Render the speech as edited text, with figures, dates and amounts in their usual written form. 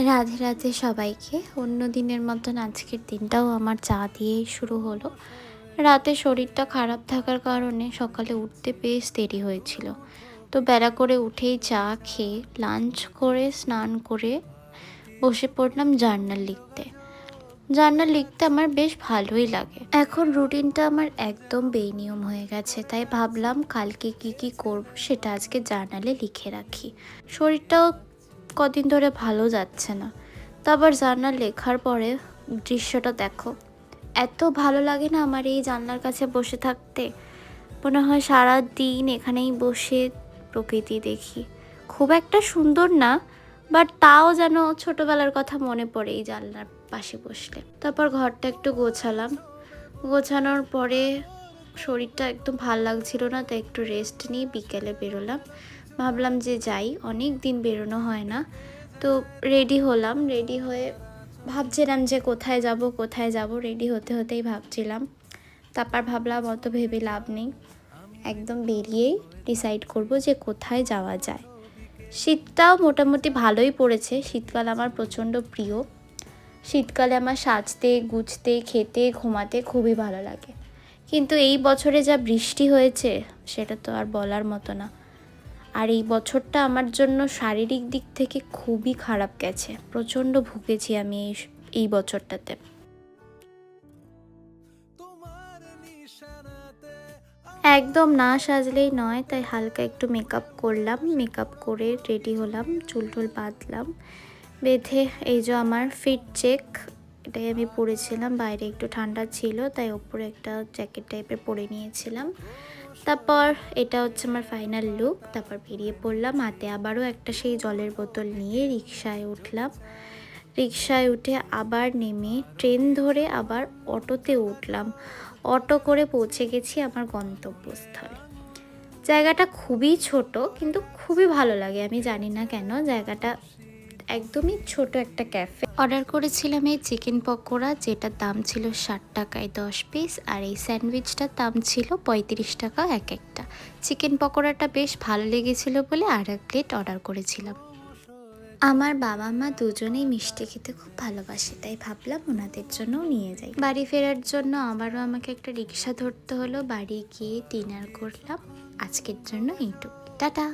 রাধে রাধে সবাইকে। অন্য দিনের মতন আজকের দিনটাও আমার চা দিয়েই শুরু হলো। রাতে শরীরটা খারাপ থাকার কারণে সকালে উঠতে বেশ দেরি হয়েছিল। তো বেলা করে উঠেই চা খেয়ে লাঞ্চ করে স্নান করে বসে পড়লাম জার্নাল লিখতে। জার্নাল লিখতে আমার বেশ ভালোই লাগে। এখন রুটিনটা আমার একদম বেনিয়ম হয়ে গেছে, তাই ভাবলাম কালকে কি করব সেটা আজকে জার্নালে লিখে রাখি। শরীরটাও কদিন ধরে ভালো যাচ্ছে না। তো আবার জার্নাল লেখার পরে দৃশ্যটা দেখো, এত ভালো লাগে না আমার এই জানলার কাছে বসে থাকতে। মনে হয় সারা দিন এখানেই বসে প্রকৃতি দেখি। খুব একটা সুন্দর না, বাট তাও যেন ছোটবেলার কথা মনে পড়ে এই জানলার পাশে বসলে। তারপর ঘরটা একটু গোছালাম। গোছানোর পরে শরীরটা একদম ভাল লাগছিল না, তাই একটু রেস্ট নিয়ে বিকেলে বেরোলাম। ভাবলাম যে যাই, অনেক দিন বেরোনো হয় না। তো রেডি হলাম, রেডি হয়ে ভাবছিলাম যে কোথায় যাব, রেডি হতে হতেই ভাবছিলাম। তারপর ভাবলাম অত ভেবে লাভ নেই, একদম বেরিয়েই ডিসাইড করব যে কোথায় যাওয়া যায়। শীতটাও মোটামুটি ভালোই পড়েছে। শীতকাল আমার প্রচণ্ড প্রিয়। শীতকালে আমার সাজতে গুছতে খেতে ঘুমাতে খুবই ভালো লাগে। কিন্তু এই বছরে যা বৃষ্টি হয়েছে সেটা তো আর বলার মতো না। আর এই বছরটা আমার জন্য শারীরিক দিক থেকে খুবই খারাপ গেছে। প্রচণ্ড ভুগেছি আমি এই বছরটাতে। একদম না সাজলেই নয়, তাই হালকা একটু মেকআপ করলাম। মেকআপ করে রেডি হলাম, চুল টুল বাঁধলাম। বেঁধে এই যে আমার ফিট চেক, এটাই আমি পরেছিলাম। বাইরে একটু ঠান্ডা ছিল তাই ওপরে একটা জ্যাকেট টাইপের পরে নিয়েছিলাম। তারপর এটা হচ্ছে আমার ফাইনাল লুক। তারপর বেরিয়ে পড়লাম। হাতে আবারও একটা সেই জলের বোতল নিয়ে রিকশায় উঠলাম। রিকশায় উঠে আবার নেমে ট্রেন ধরে আবার অটোতে উঠলাম। অটো করে পৌঁছে গেছি আমার গন্তব্যস্থলে। জায়গাটা খুবই ছোট, কিন্তু খুবই ভালো লাগে। আমি জানি না কেন, জায়গাটা একদমই ছোট একটা ক্যাফে। অর্ডার করেছিলাম এই চিকেন পকোড়া, যেটার দাম ছিল 60 টাকায় 10 পিস, আর এই স্যান্ডউইচটার দাম ছিল 35 টাকা এক একটা। চিকেন পকোড়াটা বেশ ভালো লেগেছিল বলে আর এক প্লেট অর্ডার করেছিলাম। আমার বাবা মা দুজনেই মিষ্টি খেতে খুব ভালোবাসে, তাই ভাবলাম ওনাদের জন্যও নিয়ে যাই। বাড়ি ফেরার জন্য আবারও আমাকে একটা রিক্সা ধরতে হলো। বাড়ি গিয়ে ডিনার করলাম। আজকের জন্য এইটুকু, টাটা।